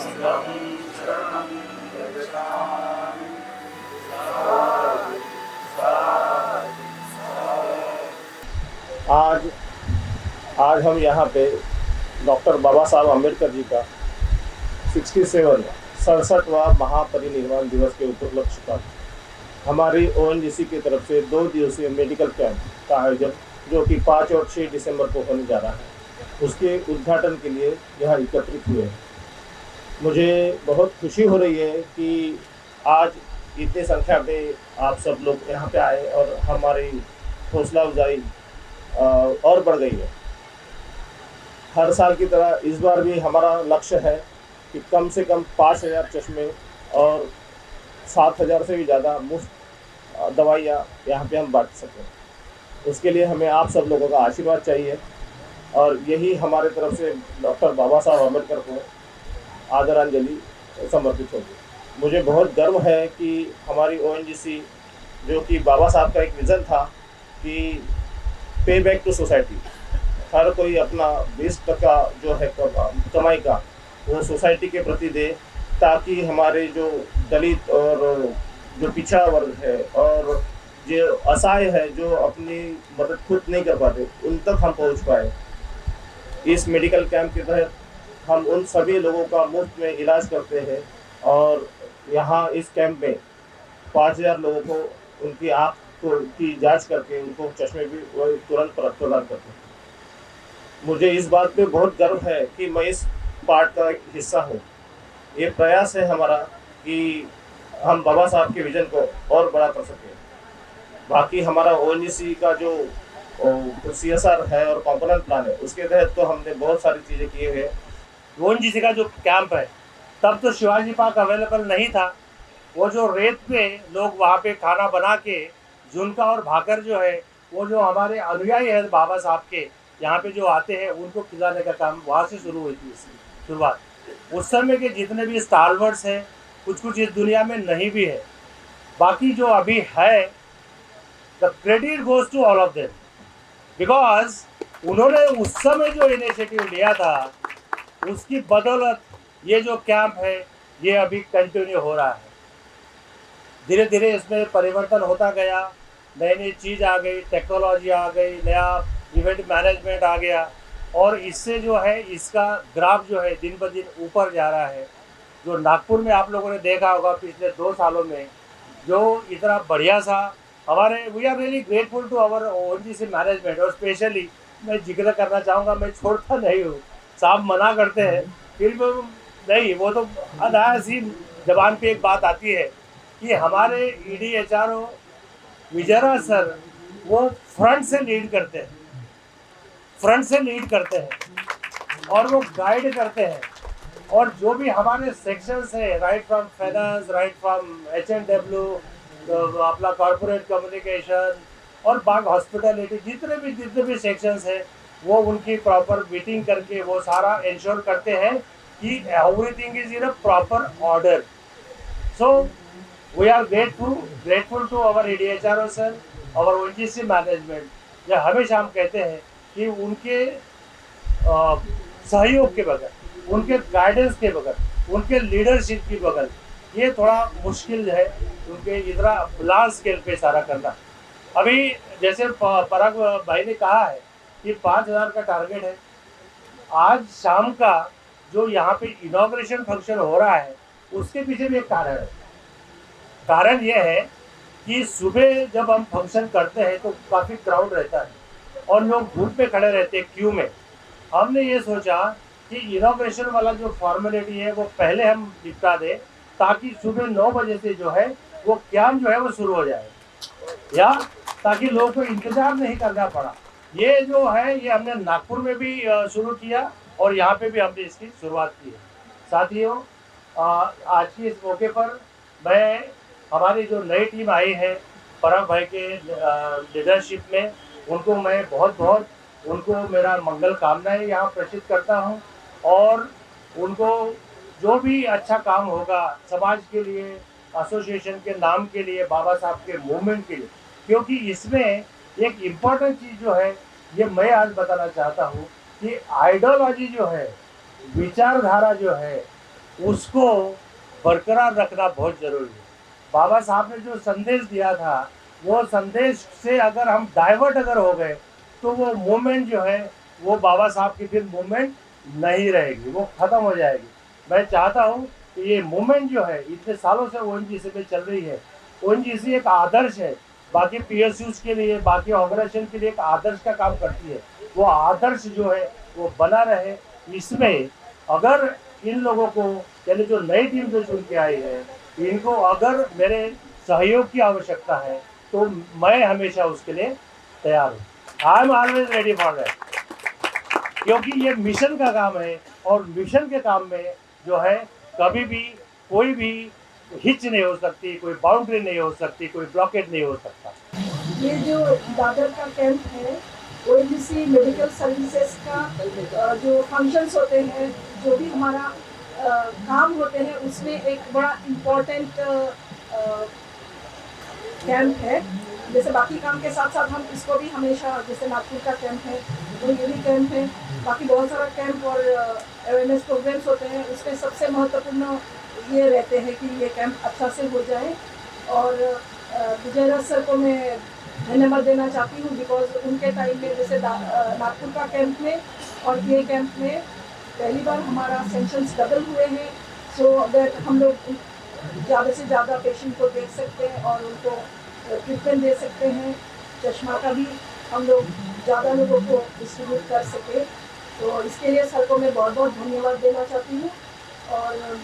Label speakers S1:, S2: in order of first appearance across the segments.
S1: आज आज हम यहाँ पे डॉक्टर बाबा साहब अम्बेडकर जी का 67वां महापरिनिर्वाण दिवस के उपलक्ष्य पर हमारी ओएनजीसी की तरफ से 2 दिवसीय मेडिकल कैंप का आयोजन, जो कि 5 और 6 दिसंबर को होने जा रहा है, उसके उद्घाटन के लिए यहाँ एकत्रित हुए हैं। मुझे बहुत खुशी हो रही है कि आज इतनी संख्या में आप सब लोग यहाँ पे आए और हमारी हौसला अफजाई और बढ़ गई है। हर साल की तरह इस बार भी हमारा लक्ष्य है कि कम से कम 5,000 चश्मे और 7,000 से भी ज़्यादा मुफ्त दवाइयाँ यहाँ पे हम बांट सकें। उसके लिए हमें आप सब लोगों का आशीर्वाद चाहिए और यही हमारे तरफ से डॉक्टर बाबा साहब अम्बेडकर को आदरांजलि समर्पित होगी। मुझे बहुत गर्व है कि हमारी ओएनजीसी, जो कि बाबा साहब का एक विज़न था कि पे बैक टू सोसाइटी, हर कोई अपना 20% जो है कमाई का वो सोसाइटी के प्रति दे, ताकि हमारे जो दलित और जो पिछड़ा वर्ग है और जो असहाय है, जो अपनी मदद खुद नहीं कर पाते, उन तक हम पहुंच पाए। इस मेडिकल कैंप के तहत हम उन सभी लोगों का मुफ्त में इलाज करते हैं और यहाँ इस कैंप में 5,000 लोगों को उनकी आँख की जांच करके उनको चश्मे भी तुरंत प्रदान करते हैं। मुझे इस बात पे बहुत गर्व है कि मैं इस पार्ट का एक हिस्सा हूँ। ये प्रयास है हमारा कि हम बाबा साहब के विजन को और बड़ा कर सकें। बाकी हमारा ओएनजीसी का जो सीएसआर है और कंपोनेंट प्लान है, उसके तहत तो हमने बहुत सारी चीज़ें किए हैं।
S2: ओएनजीसी का जो कैंप है, तब तो शिवाजी पार्क अवेलेबल नहीं था। वो जो रेत पे लोग वहाँ पे खाना बना के झुनका और भाकर जो है, वो जो हमारे अनुयायी है बाबा साहब के यहाँ पे जो आते हैं, उनको खिलाने का काम वहाँ से शुरू हुई थी इसकी शुरुआत। उस समय के जितने भी स्टारवर्ड्स हैं, कुछ कुछ इस दुनिया में नहीं भी है, बाकी जो अभी है, the credit goes to all of them, because उन्होंने उस समय जो इनिशिएटिव लिया था, उसकी बदौलत ये जो कैंप है ये अभी कंटिन्यू हो रहा है। धीरे धीरे इसमें परिवर्तन होता गया, नई नई चीज़ आ गई, टेक्नोलॉजी आ गई, नया इवेंट मैनेजमेंट आ गया, और इससे जो है इसका ग्राफ जो है दिन ब दिन ऊपर जा रहा है। जो नागपुर में आप लोगों ने देखा होगा पिछले 2 सालों में, जो इतना बढ़िया सा हमारे, we are really grateful to our ONGC management. और स्पेशली मैं जिक्र करना चाहूँगा, मैं छोड़ता नहीं हूँ, साहब मना करते हैं फिर भी नहीं, वो तो अनायासी जबान पे एक बात आती है कि हमारे EDHRO विजयराज सर वो फ्रंट से लीड करते हैं, और वो गाइड करते हैं। और जो भी हमारे सेक्शंस है, right from finance, right from HNW, अपना कॉर्पोरेट कम्युनिकेशन और बाग हॉस्पिटलिटी, जितने भी सेक्शंस हैं, वो उनकी प्रॉपर मीटिंग करके वो सारा इंश्योर करते हैं कि everything is in a proper order. So we are grateful to our EDHRO sir, our ONGC management. यह हमेशा हम कहते हैं कि उनके सहयोग के बगैर, उनके गाइडेंस के बगैर, उनके लीडरशिप के बगैर ये थोड़ा मुश्किल है, उनके इतना लार्ज स्केल पे सारा करना। अभी जैसे पराग भाई ने कहा है कि 5,000 का टारगेट है। आज शाम का जो यहाँ पे इनॉग्रेशन फंक्शन हो रहा है, उसके पीछे भी एक कारण है। कारण ये है कि सुबह जब हम फंक्शन करते हैं तो काफ़ी क्राउड रहता है और लोग धूप में खड़े रहते हैं क्यू में। हमने ये सोचा कि इनॉग्रेशन वाला जो फॉर्मेलिटी है वो पहले हम निपटा दें, ताकि सुबह 9 बजे से जो है वो कैंप जो है वो शुरू हो जाए, या ताकि लोगों को इंतज़ार नहीं करना पड़ा। ये जो है ये हमने नागपुर में भी शुरू किया और यहाँ पे भी हमने इसकी शुरुआत की है। साथियों, आज की इस मौके पर मैं, हमारी जो नई टीम आई है पराग भाई के लीडरशिप में, उनको मैं बहुत उनको मेरा मंगल कामनाएं यहाँ प्रेषित करता हूँ। और उनको जो भी अच्छा काम होगा समाज के लिए, एसोसिएशन के नाम के लिए, बाबा साहब के मूवमेंट के लिए, क्योंकि इसमें एक इम्पॉर्टेंट चीज़ जो है ये मैं आज बताना चाहता हूँ कि आइडियोलॉजी जो है, विचारधारा जो है, उसको बरकरार रखना बहुत ज़रूरी है। बाबा साहब ने जो संदेश दिया था, वो संदेश से अगर हम डाइवर्ट अगर हो गए तो वो मूवमेंट जो है वो बाबा साहब की फिर मूवमेंट नहीं रहेगी, वो ख़त्म हो जाएगी। मैं चाहता हूँ कि ये मूवमेंट जो है इतने सालों से ओएनजीसी में चल रही है, ओएनजीसी एक आदर्श है, बाकी पीएसयूज के लिए, बाकी ऑर्गेनाइजेशन के लिए एक आदर्श का काम करती है। वो आदर्श जो है वो बना रहे। इसमें अगर इन लोगों को, यानी जो नई टीम जो चुन के आई है, इनको अगर मेरे सहयोग की आवश्यकता है तो मैं हमेशा उसके लिए तैयार हूँ। I am always ready for that, क्योंकि ये मिशन का काम है और मिशन के काम में जो है कभी भी कोई भी हिच नहीं हो सकती, कोई बाउंड्री नहीं हो सकती, कोई ब्लॉकेज नहीं हो सकता।
S3: ये जो दादर का कैंप है, ओएनजीसी मेडिकल सर्विसेज का जो फंक्शंस होते हैं, जो भी हमारा काम होते हैं, उसमें एक बड़ा इम्पोर्टेंट कैंप है। जैसे बाकी काम के साथ साथ हम इसको भी हमेशा, जैसे नागपुर का कैंप है तो ये भी कैंप है, बाकी बहुत सारा कैंप और अवेयरनेस प्रोग्राम्स होते हैं, उसमें सबसे महत्वपूर्ण ये रहते हैं कि ये कैंप अच्छा से हो जाए। और विजयराज सर को मैं धन्यवाद देना चाहती हूँ, बिकॉज उनके टाइम में जैसे नागपुर का कैंप में और ये कैंप में पहली बार हमारा सेंशंस डबल हुए हैं। सो अगर हम लोग ज़्यादा से ज़्यादा पेशेंट को देख सकते हैं और उनको ट्रीटमेंट दे सकते हैं, चश्मा का भी हम लोग ज़्यादा लोगों को डिस्ट्रीब्यूट कर सके, तो इसके लिए सर को मैं बहुत बहुत धन्यवाद देना चाहती हूँ। और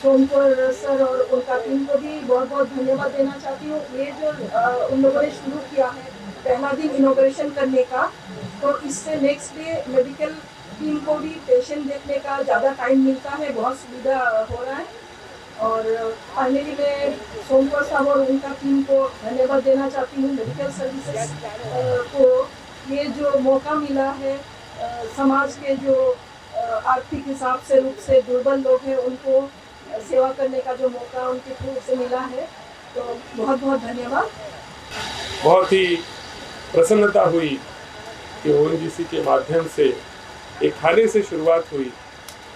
S3: सोमपुर सर और उनका टीम को भी बहुत बहुत धन्यवाद देना चाहती हूँ। ये जो उन लोगों ने शुरू किया है पहला दिन इनॉग्रेशन करने का, तो इससे नेक्स्ट डे मेडिकल टीम को भी पेशेंट देखने का ज़्यादा टाइम मिलता है, बहुत सुविधा हो रहा है। और फाइनली मैं सोमपुर साहब और उनका टीम को धन्यवाद देना चाहती हूँ, मेडिकल सर्विसेज को ये जो मौका मिला है, समाज के जो आर्थिक हिसाब से रूप से दुर्बल लोग हैं उनको सेवा करने का जो मौका उनके थ्रू से मिला है, तो बहुत बहुत धन्यवाद।
S4: बहुत ही प्रसन्नता हुई कि ओएनजीसी के माध्यम से एक खाने से शुरुआत हुई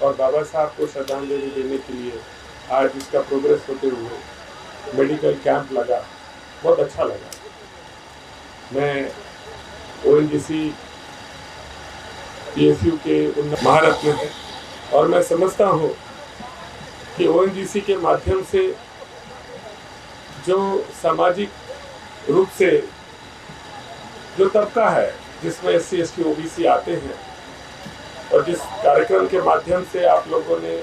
S4: और बाबा साहब को श्रद्धांजलि देने के लिए आज इसका प्रोग्रेस होते हुए मेडिकल कैंप लगा, बहुत अच्छा लगा। मैं ओएनजीसी पीएसयू के महारत्न है और मैं समझता हूँ कि ओएनजीसी के माध्यम से जो सामाजिक रूप से जो तबका है जिसमें एससी एसटी ओबीसी आते हैं, और जिस कार्यक्रम के माध्यम से आप लोगों ने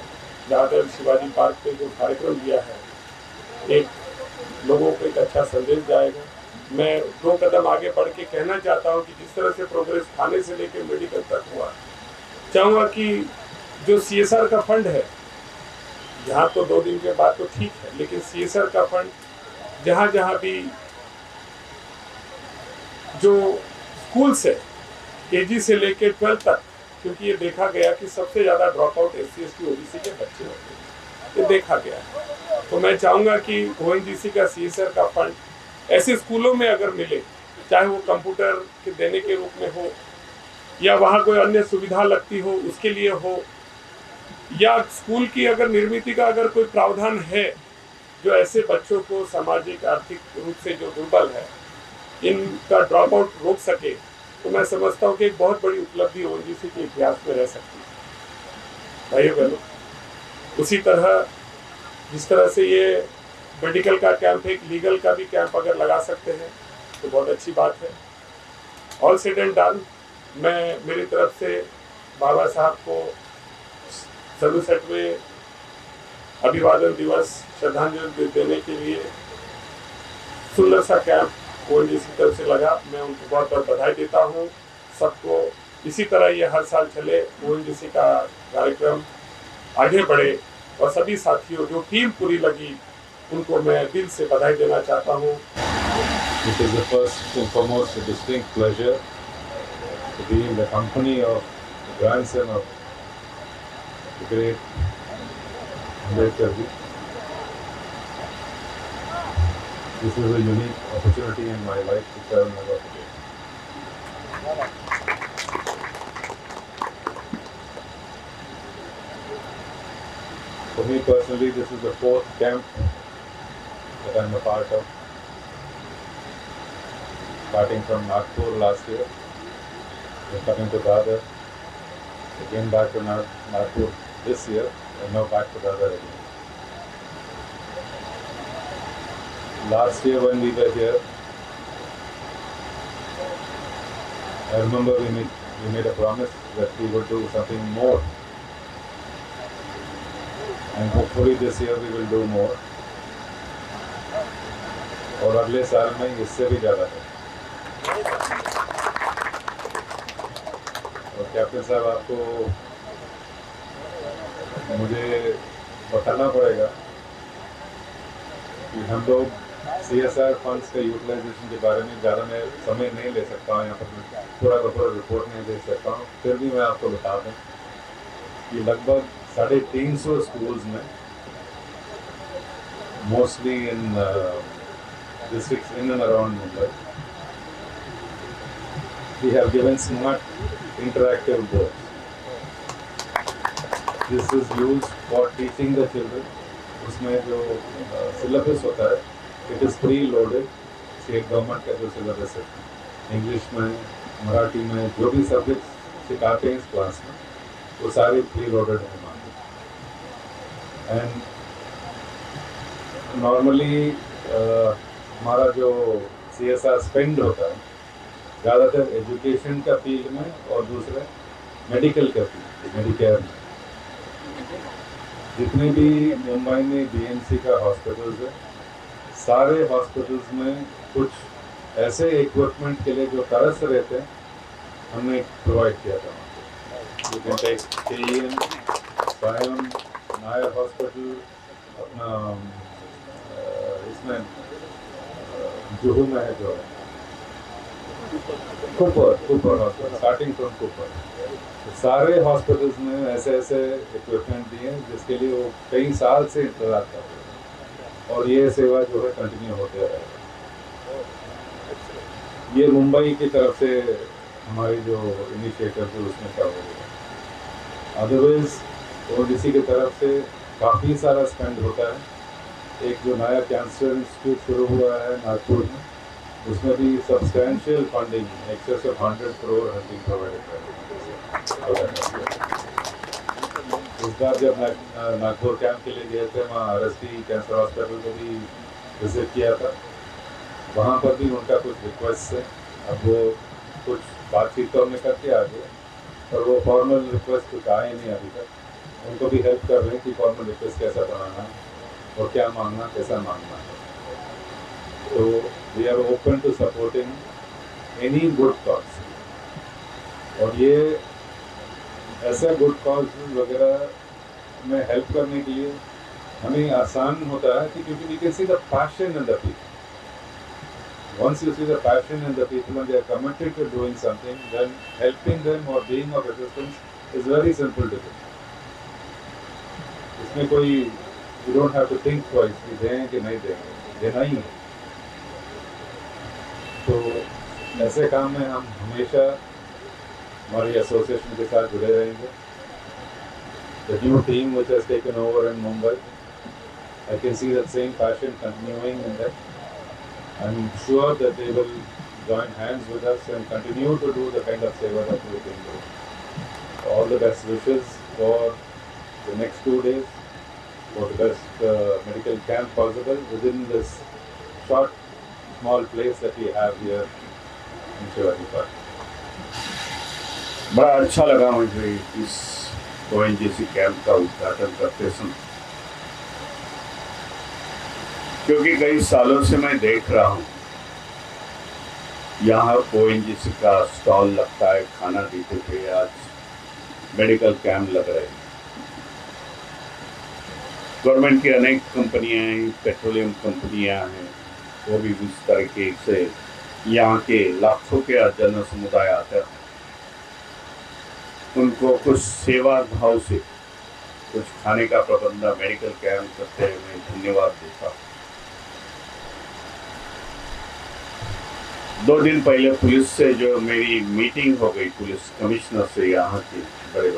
S4: दादर शिवाजी पार्क पे जो कार्यक्रम दिया है, एक लोगों को एक अच्छा संदेश जाएगा। मैं 2 कदम आगे बढ़ के कहना चाहता हूँ कि जिस तरह से प्रोग्रेस खाने से लेकर मेडिकल तक हुआ, चाहूँगा कि जो CSR का फंड है, यहाँ तो 2 दिन के बाद तो ठीक है, लेकिन CSR का फंड जहाँ जहाँ भी जो स्कूल से KG से लेकर 12 तक, क्योंकि ये देखा गया कि सबसे ज़्यादा drop out SC ST OBC के बच्चे होते हैं, ये देखा गया है। तो मैं चाहूँगा कि ONGC का CSR का फंड ऐसे स्कूलों में अगर मिले, चाहे वो कंप्यूटर के देने के रूप में हो या वहाँ कोई अन्य सुविधा लगती हो उसके लिए हो, या स्कूल की अगर निर्मित का अगर कोई प्रावधान है जो ऐसे बच्चों को सामाजिक आर्थिक रूप से जो दुर्बल है इनका ड्रॉप आउट रोक सके, तो मैं समझता हूँ कि एक बहुत बड़ी उपलब्धि ओएनजीसी के इतिहास में रह सकती है। भाइयों बहनों, उसी तरह जिस तरह से ये मेडिकल का कैंप है, एक लीगल का भी कैंप अगर लगा सकते हैं तो बहुत अच्छी बात है। ऑल सेड एंड डन, मैं मेरी तरफ से बाबा साहब को 67वें अभिवादन दिवस श्रद्धांजलि देने के लिए सुंदर सा कैंप ओएनजीसी तरफ से लगा, मैं उनको बहुत बहुत बधाई देता हूँ। सबको इसी तरह ये हर साल चले, ओएनजीसी का कार्यक्रम आगे बढ़े, और सभी साथियों जो टीम पूरी लगी उनको मैं दिल से बधाई देना चाहता हूँ।
S5: It is the first and foremost a distinct pleasure to be in the company of the grandson of the great Ambedkar ji. This is a unique opportunity in my life which I will never forget. For me personally, this is the 4th camp that I'm a part of. Starting from Nagpur last year, then coming to Dadar, again back to Nagpur this year, and now back to Dadar again. Last year when we were here, I remember we made a promise that we would do something more. And hopefully this year we will do more. और अगले साल में इससे भी ज़्यादा है। और captain साहब आपको मुझे बताना पड़ेगा कि हम लोग CSR फंड्स के यूटिलाइजेशन के बारे में ज़्यादा मैं समय नहीं ले सकता हूँ, यहाँ पर पूरा का पूरा रिपोर्ट नहीं दे सकता हूँ। फिर भी मैं आपको बता दूँ कि लगभग 350 स्कूल्स में, mostly in districts in and around Mumbai, we have given smart interactive boards. This is used for teaching the children. उसमें जो syllabus होता है, it is pre-loaded. State government का जो syllabus है, इंग्लिश में, मराठी में, जो भी सब्जेक्ट सिखाते हैं इस क्लास में, वो सारे pre-loaded हैं हमारे। And normally हमारा जो CSR स्पेंड होता है ज़्यादातर एजुकेशन का फील्ड में और दूसरे मेडिकल का फील्ड, मेडिकेयर में। जितने भी मुंबई में BMC का हॉस्पिटल्स है, सारे हॉस्पिटल्स में कुछ ऐसे इक्विपमेंट के लिए जो तरस रहते हैं हमने प्रोवाइड किया था। You can take KEM, Sion, Nair hospital, अपना इसमें जुहू में है जो है Cooper hospital, starting from Cooper. तो सारे हॉस्पिटल्स में ऐसे इक्विपमेंट दिए हैं जिसके लिए वो कई साल से इंतजार कर रहे हैं, और ये सेवा जो है कंटिन्यू होते रहेगा। ये मुंबई की तरफ से हमारी जो इनिशिएटिव है उसमें क्या होगा। अदरवाइज ODC की तरफ से काफ़ी सारा स्पेंड होता है। एक जो नया कैंसर इंस्टीट्यूट शुरू हुआ है नागपुर में, उसमें भी substantial funding excess of 100 crore has been provided. इस बार जब नागपुर कैंप के लिए गए थे, वहाँ RST कैंसर हॉस्पिटल को भी विजिट किया था। वहाँ पर भी उनका कुछ रिक्वेस्ट है। अब वो कुछ बातचीत तो हमने करके आ गए, पर वो फॉर्मल रिक्वेस्ट कुछ आए नहीं अभी तक। उनको भी हेल्प कर रहे हैं कि फॉर्मल रिक्वेस्ट कैसा बनाना है और क्या मांगना, कैसा मांगना है। तो we are open to supporting any good cause, और ये ऐसे गुड कॉज वगैरह में हेल्प करने के लिए हमें आसान होता है कि क्योंकि we can see the passion in the people. Once you see the passion in the people and they are committed to doing something, then helping them or being of assistance is very simple to do. इसमें कोई you don't have to think twice कि दें कि नहीं देंगे, देना ही है। तो ऐसे काम में हम हमेशा हमारी एसोसिएशन के साथ जुड़े रहेंगे। The new team which has taken over in Mumbai, I can see that same passion continuing in them. I'm sure that they will join hands with us and continue to do the kind of seva that we can do. All the best wishes for the next 2 days, for the best medical camp possible within this short, small place that we have here in Shivaji Park.
S6: बड़ा अच्छा लगा मुझे इस ONGC camp का उद्घाटन करते समय, क्योंकि कई सालों से मैं देख रहा हूँ यहाँ ONGC का स्टॉल लगता है, खाना देते थे, आज मेडिकल कैंप लग रहे हैं। गवर्नमेंट की अनेक कंपनियां हैं, पेट्रोलियम कंपनियां हैं, वो भी इस तरीके से यहाँ के लाखों के जन समुदाय आते हैं। उनको कुछ सेवा भाव से कुछ खाने का प्रबंध मेडिकल कैंप करते हुए मैं धन्यवाद देता हूँ। 2 दिन पहले पुलिस से जो मेरी मीटिंग हो गई, पुलिस कमिश्नर से यहाँ के बड़े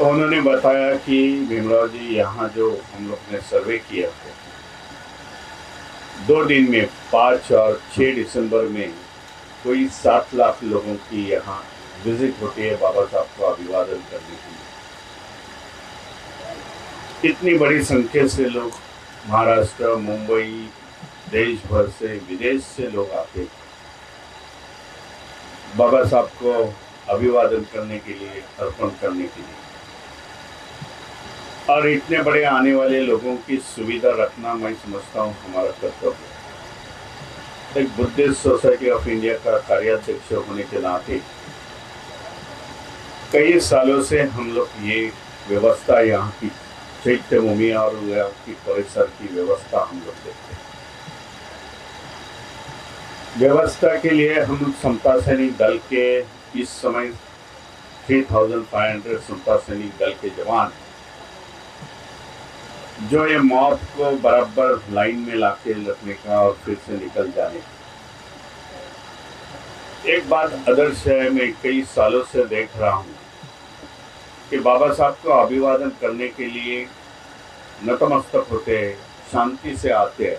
S6: तो उन्होंने बताया कि भीमराव जी यहाँ जो हम लोग ने सर्वे किया है 2 दिन में 5 और 6 दिसंबर में कोई 7 लाख लोगों की यहाँ विजिट होती है बाबा साहब को अभिवादन करने के लिए। इतनी बड़ी संख्या से लोग महाराष्ट्र, मुंबई, देश भर से, विदेश से लोग आते बाबा साहब को अभिवादन करने के लिए, अर्पण करने के लिए। और इतने बड़े आने वाले लोगों की सुविधा रखना मैं समझता हूँ हमारा कर्तव्य है। एक बुद्धिस्ट सोसाइटी ऑफ इंडिया का कार्याध्यक्ष होने के नाते कई सालों से हम लोग ये व्यवस्था यहाँ की चैत्य भूमि और यहाँ की परिसर की व्यवस्था हम लोग देखते हैं। व्यवस्था के लिए हम समता सैनिक दल के इस समय 3500 समता सैनिक दल के जवान जो ये मॉब को बराबर लाइन में लाके रखने का और फिर से निकल जाने का। एक बात आदर्श है, मैं कई सालों से देख रहा हूँ कि बाबा साहब को अभिवादन करने के लिए नतमस्तक होते हैं, शांति से आते हैं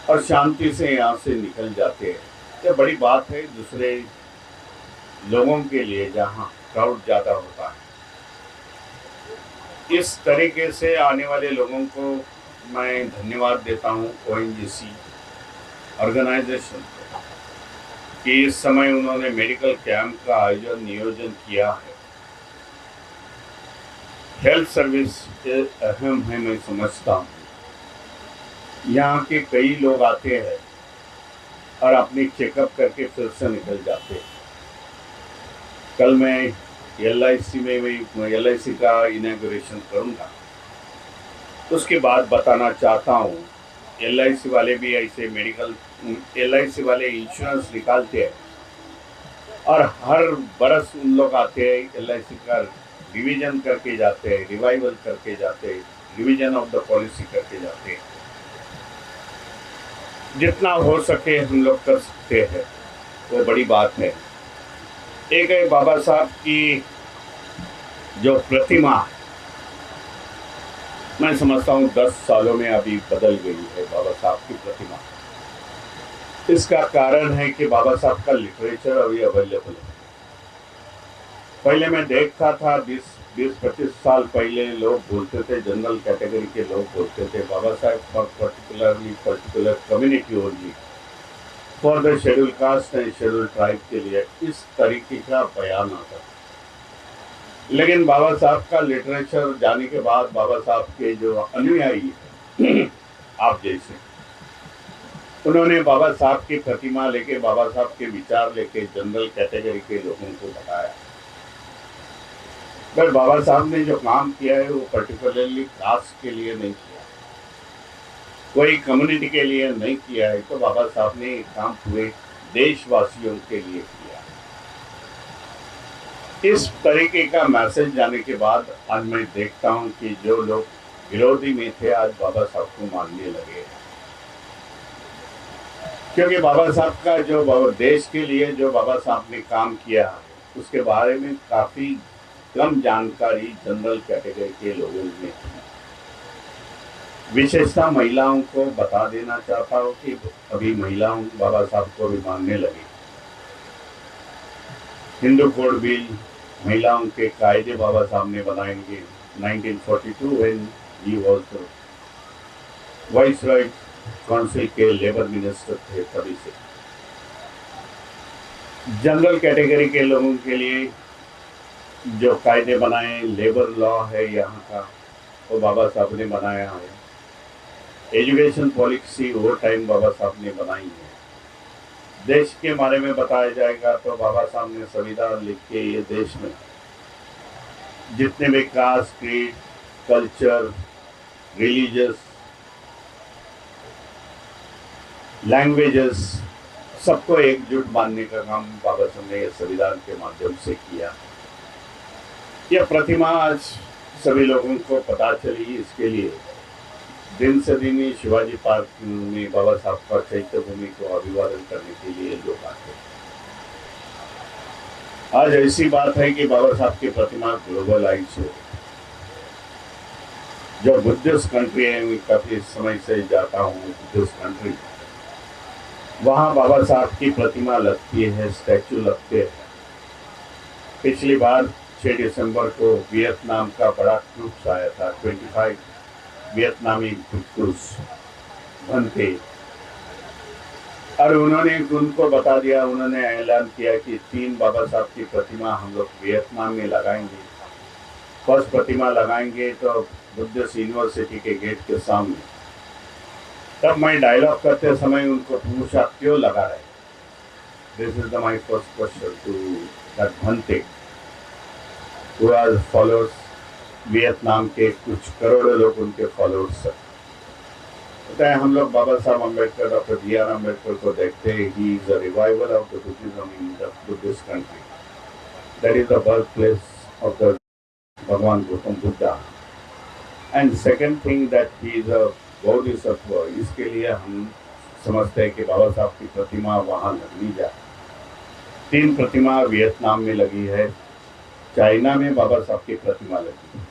S6: और शांति से यहाँ से निकल जाते हैं। ये बड़ी बात है दूसरे लोगों के लिए जहाँ क्राउड ज़्यादा होता है। इस तरीके से आने वाले लोगों को मैं धन्यवाद देता हूँ ONGC ऑर्गेनाइजेशन को कि इस समय उन्होंने मेडिकल कैंप का नियोजन किया है। हेल्थ सर्विस अहम है, मैं समझता हूँ। यहाँ के कई लोग आते हैं और अपनी चेकअप करके फिर से निकल जाते हैं। कल मैं LIC में LIC का इनॉग्रेशन करूँगा, उसके बाद बताना चाहता हूँ LIC वाले भी ऐसे LIC वाले इंश्योरेंस निकालते हैं और हर बरस उन लोग आते हैं, LIC का रिवीजन करके जाते हैं, रिवाइवल करके जाते हैं, रिवीजन ऑफ द पॉलिसी करके जाते हैं। जितना हो सके हम लोग कर सकते हैं, वो बड़ी बात है। एक है बाबा साहब की जो प्रतिमा, मैं समझता हूँ 10 सालों में अभी बदल गई है बाबा साहब की प्रतिमा। इसका कारण है कि बाबा साहब का लिटरेचर अभी अवेलेबल है। पहले मैं देखता था 20-25 साल पहले लोग बोलते थे, जनरल कैटेगरी के लोग बोलते थे बाबा साहब for particular community only, for the schedule caste and schedule tribe के लिए इस तरीके का बयान आता। लेकिन बाबा साहब का लिटरेचर जाने के बाद बाबा साहब के जो अनुयायी हैं आप जैसे, उन्होंने बाबा साहब की प्रतिमा लेके, बाबा साहब के विचार लेके जनरल कैटेगरी के लोगों को बताया। पर बाबा साहब ने जो काम किया है वो पर्टिकुलरली कास्ट के लिए नहीं किया, कोई कम्युनिटी के लिए नहीं किया है। तो बाबा साहब ने काम पूरे देशवासियों के लिए किया। इस तरीके का मैसेज जाने के बाद आज मैं देखता हूं कि जो लोग विरोधी में थे आज बाबा साहब को मानने लगे, क्योंकि बाबा साहब का जो देश के लिए जो बाबा साहब ने काम किया उसके बारे में काफ़ी कम जानकारी जनरल कैटेगरी के लोगों में थी। विशेषता महिलाओं को बता देना चाहता हूँ कि अभी महिलाओं बाबा साहब को भी मानने लगी। हिंदू कोड बिल, महिलाओं के कायदे बाबा साहब ने बनाएंगे 1942 when he was the viceroy council के लेबर मिनिस्टर थे। तभी से जनरल कैटेगरी के लोगों के लिए जो कायदे बनाए, लेबर लॉ है यहाँ का, वो बाबा साहब ने बनाया है। एजुकेशन पॉलिसी वो टाइम बाबा साहब ने बनाई है। देश के बारे में बताया जाएगा तो बाबा साहब ने संविधान लिख के ये देश में जितने भी caste, creed, culture, religious, languages, सबको एकजुट मानने का काम बाबा साहब ने संविधान के माध्यम से किया। यह प्रतिमा आज सभी लोगों को पता चली, इसके लिए दिन से दिन ही शिवाजी पार्क में बाबा साहब का चैत्य भूमि को अभिवादन करने के लिए लोग आते हैं। आज ऐसी बात है कि बाबा साहब की प्रतिमा ग्लोबलाइज है। जो बुद्धिस्ट कंट्री है, मैं काफी समय से जाता हूँ बुद्धिस्ट कंट्री, वहाँ बाबा साहब की प्रतिमा लगती है, स्टैचू लगते हैं। पिछली बार 6 दिसंबर को वियतनाम का बड़ा क्रूज आया था, 25 वियतनामी क्रूज बनते, और उन्होंने उनको बता दिया, उन्होंने ऐलान किया कि 3 बाबा साहब की प्रतिमा हम लोग वियतनाम में लगाएंगे। फर्स्ट प्रतिमा लगाएंगे तो बुद्धिस्ट यूनिवर्सिटी के गेट के सामने। तब मैं डायलॉग करते समय उनको पूछा क्यों लगा रहे। This is my first question to that bhante who are followers, Vietnam के कुछ करोड़ों लोग उनके फॉलोअर्स हैं। बताए हम लोग बाबा साहब अम्बेडकर, डॉक्टर B.R. अम्बेडकर को देखते हैं। He is a revival of the Buddhism in the Buddhist country. That is the birth place of the Bhagwan Gautam Buddha. And second thing that he is a Bodhisattva. इसके लिए हम समझते हैं कि बाबा साहब की प्रतिमा वहाँ लगनी जाए। 3 प्रतिमा वियतनाम में लगी है, चाइना में बाबा साहब की प्रतिमा लगी है,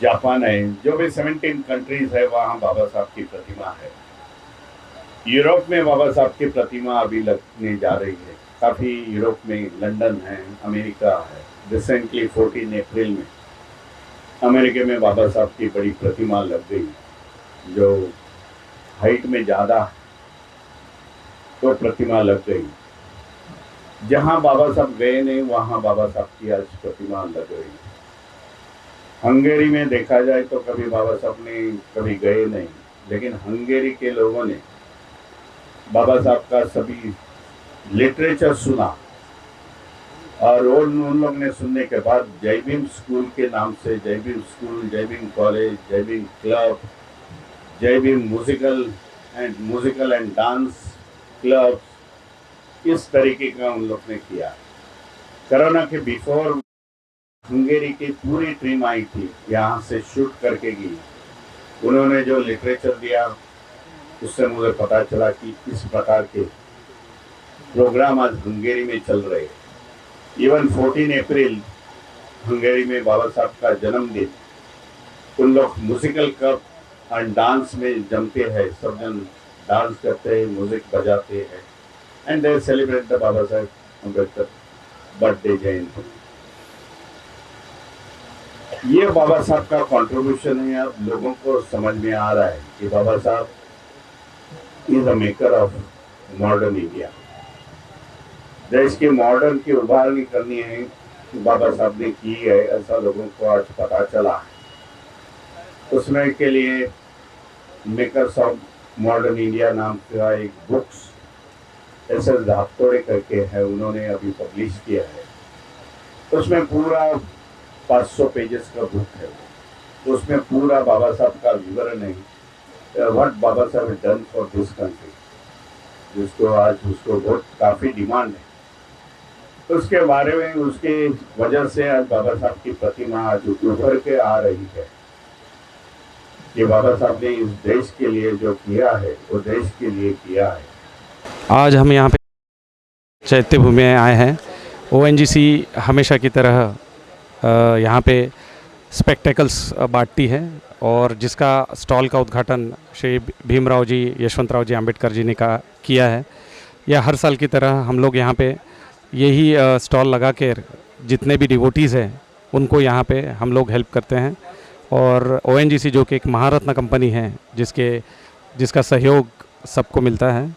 S6: जापान है, जो भी 17 कंट्रीज है वहाँ बाबा साहब की प्रतिमा है। यूरोप में बाबा साहब की प्रतिमा अभी लगने जा रही है। काफ़ी यूरोप में, लंदन है, अमेरिका है। रिसेंटली 14 अप्रैल में अमेरिका में बाबा साहब की बड़ी प्रतिमा लग गई, जो हाइट में ज़्यादा तो प्रतिमा लग गई। जहाँ बाबा साहब गए नहीं वहाँ बाबा साहब की आज प्रतिमा लग गई। हंगेरी में देखा जाए तो कभी बाबा साहब ने कभी गए नहीं, लेकिन हंगेरी के लोगों ने बाबा साहब का सभी लिटरेचर सुना, और उन लोग ने सुनने के बाद जय भीम स्कूल के नाम से, जय भीम स्कूल, जय भीम कॉलेज, जय भीम क्लब, जय Bhim musical and dance club, इस तरीके का उन लोग ने किया। कोरोना के बिफोर हंगेरी की पूरी टीम आई थी, यहाँ से शूट करके गई। उन्होंने जो लिटरेचर दिया उससे मुझे पता चला कि इस प्रकार के प्रोग्राम आज हंगेरी में चल रहे हैं। इवन 14 अप्रैल हंगेरी में बाबा साहब का जन्मदिन, उन लोग म्यूजिकल क्लब और डांस में जमते हैं, सब जन डांस करते हैं, म्यूजिक बजाते हैं, and they celebrate the Baba Saheb Ambedkar birthday जयंती। ये बाबा साहब का कंट्रीब्यूशन है। अब लोगों को समझ में आ रहा है कि बाबा साहब is the maker of modern India. देश के मॉडर्न की उभारनी करनी है, बाबा साहब ने की है, ऐसा लोगों को आज पता चला है। उसमें के लिए मेकर्स ऑफ मॉडर्न इंडिया नाम का एक बुक्स SS धातोड़े करके है, उन्होंने अभी पब्लिश किया है। उसमें पूरा 500 पेजेस का बुक है। तो उसमें पूरा बाबा साहब का विवरण है, व्हाट बाबा साहब डन फॉर दिस कंट्री, जिसको आज उसको बहुत काफ़ी डिमांड है। उसके बारे में, उसके वजह से आज बाबा साहब की प्रतिमा आज उभर के आ रही है कि बाबा साहब ने इस देश के लिए जो किया है वो देश के लिए किया है।
S7: आज हम यहाँ पे चैत्य भूमि में आए हैं। ONGC हमेशा की तरह यहाँ पे स्पेक्टेकल्स बांटती है, और जिसका स्टॉल का उद्घाटन श्री भीमराव जी, यशवंतराव जी आम्बेडकर जी ने किया है। यह हर साल की तरह हम लोग यहाँ पे यही स्टॉल लगा के जितने भी डिवोटीज़ हैं उनको यहाँ पे हम लोग हेल्प करते हैं। और ONGC जो कि एक महारत्न कंपनी है, जिसका सहयोग सबको मिलता है,